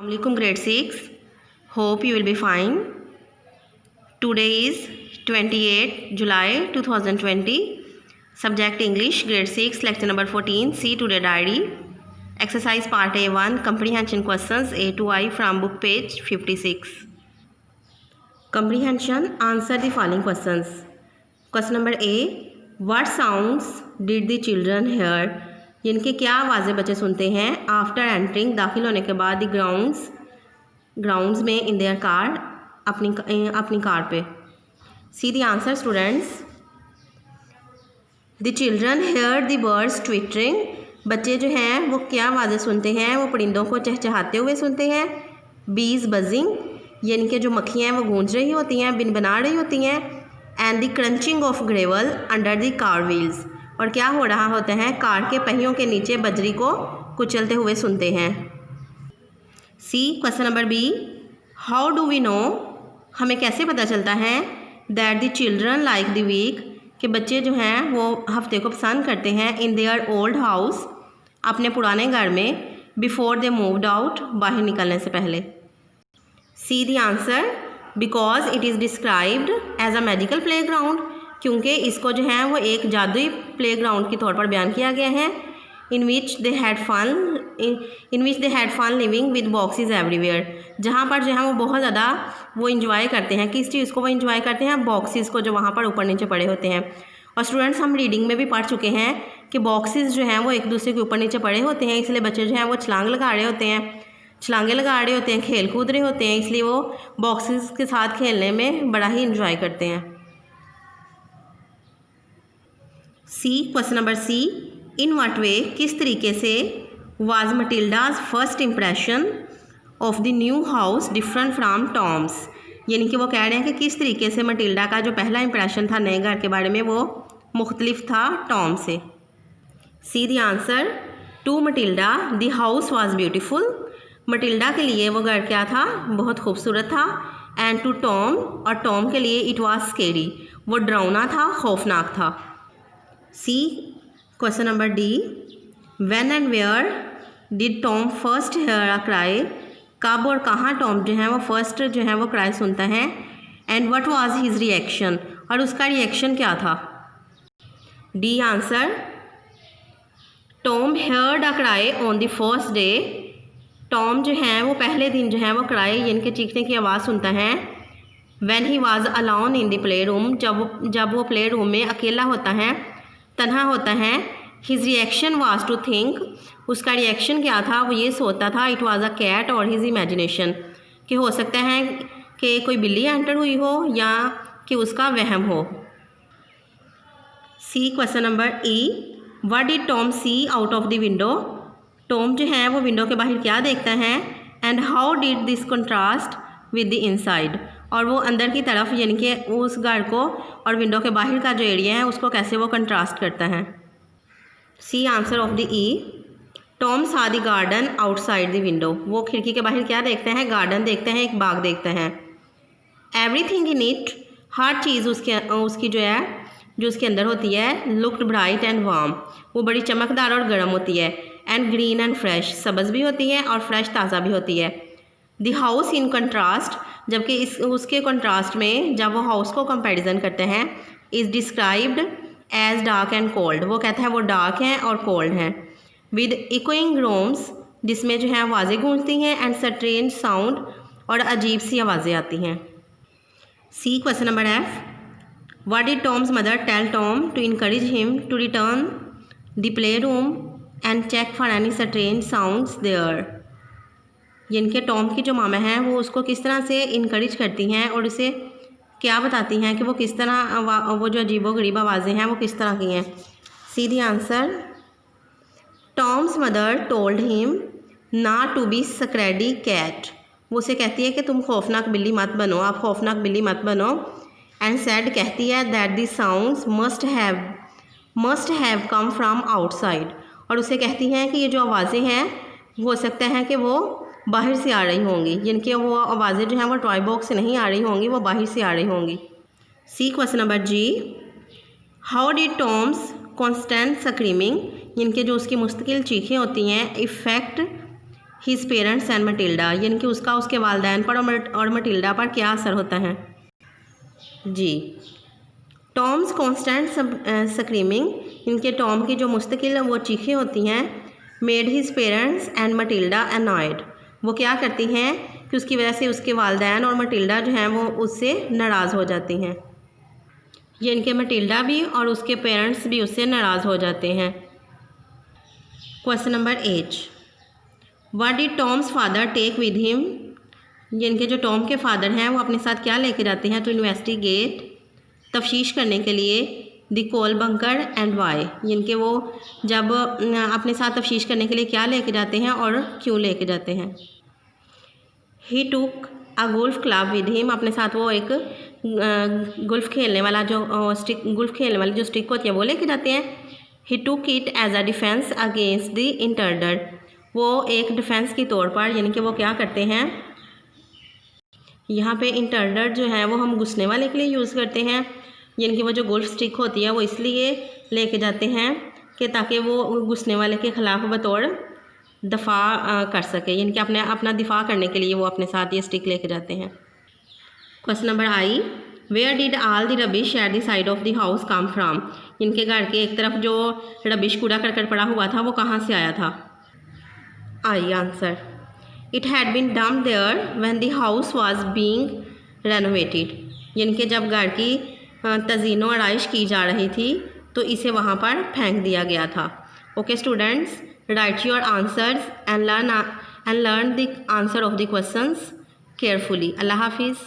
Assalamualaikum grade 6. Hope you will be fine. Today is 28 July 2020. Subject English grade 6 lecture number 14. See today diary. Exercise part A1 comprehension questions A to I from book page 56. Comprehension. Answer the following questions. Question number A. What sounds did the children hear? इनके क्या आवाज़ें बच्चे सुनते हैं after entering दाखिल होने के बाद द ग्राउंड्स में इन देयर कार अपनी कार पे. See the answer students. The children hear the birds twittering. बच्चे जो हैं वो क्या आवाज़ें सुनते हैं, वो परिंदों को चहचहाते हुए सुनते हैं. बीज बजिंग यानी कि जो मक्खियाँ हैं वो गूंज रही होती हैं, बिन बना रही होती हैं. And the crunching of gravel under the car wheels. और क्या हो रहा होता है, कार के पहियों के नीचे बजरी को कुचलते हुए सुनते हैं. See question number B. How do we know. हमें कैसे पता चलता है that the children like the week कि बच्चे जो हैं वो हफ्ते को पसंद करते हैं इन देयर ओल्ड हाउस अपने पुराने घर में बिफोर दे मूव्ड आउट बाहर निकलने से पहले. See the answer. Because it is described as a magical playground. क्योंकि इसको जो है वो एक जादुई प्लेग्राउंड के तौर पर बयान किया गया है. In which they had fun living with boxes everywhere. जहाँ पर जो है वो बहुत ज़्यादा वो इंजॉय करते हैं. किस चीज़ को वो इंजॉय करते हैं, बॉक्सेस को जो वहाँ पर ऊपर नीचे पड़े होते हैं. और स्टूडेंट्स हम रीडिंग में भी पढ़ चुके हैं कि बॉक्सेस जो हैं वो एक दूसरे के ऊपर नीचे पड़े होते हैं, इसलिए बच्चे जो हैं वो छलांग लगा रहे होते हैं, छलांगे लगा रहे होते हैं, खेल कूद रहे होते हैं, इसलिए वो बॉक्सेस के साथ खेलने में बड़ा ही इंजॉय करते हैं. See question number C. In what way किस तरीके से was Matilda's first impression of the new house different from Tom's. यानी कि वो कह रहे हैं कि किस तरीके से मटिल्डा का जो पहला इम्प्रेशन था नए घर के बारे में वो मुख्तलिफ था टॉम से. See the answer. To Matilda the house was beautiful. Matilda के लिए वो घर क्या था, बहुत खूबसूरत था. एंड टू टॉम, और टॉम के लिए इट वाज स्केरी, वो डरावना था, खौफनाक था. See question number D. When and where did Tom first hear a cry. कब और कहाँ टॉम जो है वो फर्स्ट जो है वो क्राई सुनता है. And what was his reaction, और उसका रिएक्शन क्या था. D answer. Tom heard a cry on the first day. Tom जो है वो पहले दिन जो है वो क्राई यानी कि चीखने की आवाज़ सुनता है. When he was alone in the play room. जब वो प्ले रूम में अकेला होता है, तन्हा होता है. His reaction was to think. उसका रिएक्शन क्या था, वो ये सोचता था it was a cat or his imagination, कि हो सकता है कि कोई बिल्ली एंटर हुई हो या कि उसका वहम हो. See question number E. What did Tom see out of the window. Tom जो है वो विंडो के बाहर क्या देखता है. And how did this contrast with the inside. और वो अंदर की तरफ यानी कि उस घर को और विंडो के बाहर का जो एरिया है उसको कैसे वो कंट्रास्ट करता है. See answer of the E. Tom saw the garden outside the window. वो खिड़की के बाहर क्या देखते हैं, गार्डन देखते हैं, एक बाग देखते हैं. Everything in it. हर चीज़ उसकी जो उसके अंदर होती है लुक्ड ब्राइट एंड वार्म. वो बड़ी चमकदार और गर्म होती है. एंड ग्रीन एंड फ्रेश, सब्ज़ भी होती है और फ्रेश ताज़ा भी होती है. The house in contrast. जबकि उसके कंट्रास्ट में जब वो हाउस को कंपैरिजन करते हैं is described as dark and cold. वो कहता है वो डार्क हैं और कोल्ड हैं. विद इकोइंग रूम्स, जिसमें जो है आवाज़ें गूंजती हैं. एंड स्ट्रेंज साउंड, और अजीब सी आवाज़ें आती हैं. See question number F. What did Tom's mother tell Tom to encourage him to return the play room and check for any strange sounds there. यानी कि टॉम की जो मामा हैं वो उसको किस तरह से इनकरेज करती हैं और उसे क्या बताती हैं कि वो किस तरह वो जो अजीबोगरीब आवाज़ें हैं वो किस तरह की हैं. See the answer. Tom's mother told him not to be scaredy cat. वो उसे कहती है कि तुम खौफनाक बिल्ली मत बनो, आप खौफनाक बिल्ली मत बनो. एंड सैड कहती है that the sounds must have come from outside. और उसे कहती हैं कि ये जो आवाज़ें हैं हो सकता है कि वो बाहर से आ रही होंगी, यानी कि वो आवाज़ें जो हैं वो टॉय बॉक्स से नहीं आ रही होंगी, वो बाहर से आ रही होंगी. See question number G. How did Tom's constant screaming. यानी कि जो उसकी मुस्तकिल चीखें होती हैं effect his parents and Matilda, यानी कि उसका उसके वालदैन पर और मटिल्डा पर क्या असर होता है? जी, टॉम्स कॉन्स्टेंट स्क्रीमिंग, इनके टॉम की जो मुस्तकिल वो चीखें होती हैं, made his parents and Matilda annoyed, वो क्या करती हैं कि उसकी वजह से उसके वालदैन और मटिल्डा जो हैं वो उससे नाराज़ हो जाती हैं। ये इनके मटिल्डा भी और उसके पेरेंट्स भी उससे नाराज़ हो जाते हैं। Question number 8, what did Tom's father take with him, ये इनके जो टॉम के फादर हैं वो अपने साथ क्या लेके जाते हैं? टू इन्वेस्टिगेट, तफ्तीश करने के लिए, the coal bunker and why, इनके वो जब अपने साथ तफ्तीश करने के लिए क्या लेके जाते हैं और क्यों लेके जाते हैं? He took a Gulf club with him, अपने साथ वो एक गुल्फ खेलने वाला जो स्टिक होती है वो लेके जाते हैं। He took it as a defence against the intruder, वो एक डिफेंस के तौर पर, यानी कि वो क्या करते हैं, यहाँ पे इंटर्डर जो है वो हम घुसने वाले के लिए यूज़ करते हैं, यानी कि वो जो गोल्फ स्टिक होती है वो इसलिए लेके जाते हैं कि ताकि वो घुसने वाले के ख़िलाफ़ बतौर दफ़ा कर सके, यानी कि अपना दिफा करने के लिए वो अपने साथ ये स्टिक लेके जाते हैं। Question number I, where did all the rubbish at the side of the house come from, इनके घर के एक तरफ जो रबिश कूड़ा करकट पड़ा हुआ था वो कहाँ से आया था? I answer, it had been dumped there when the house was being renovated, यानी कि जब घर की तज़ीनो आराइश की जा रही थी तो इसे वहाँ पर फेंक दिया गया था। Okay students, write your answers and learn the answer of the questions carefully. Allah Hafiz.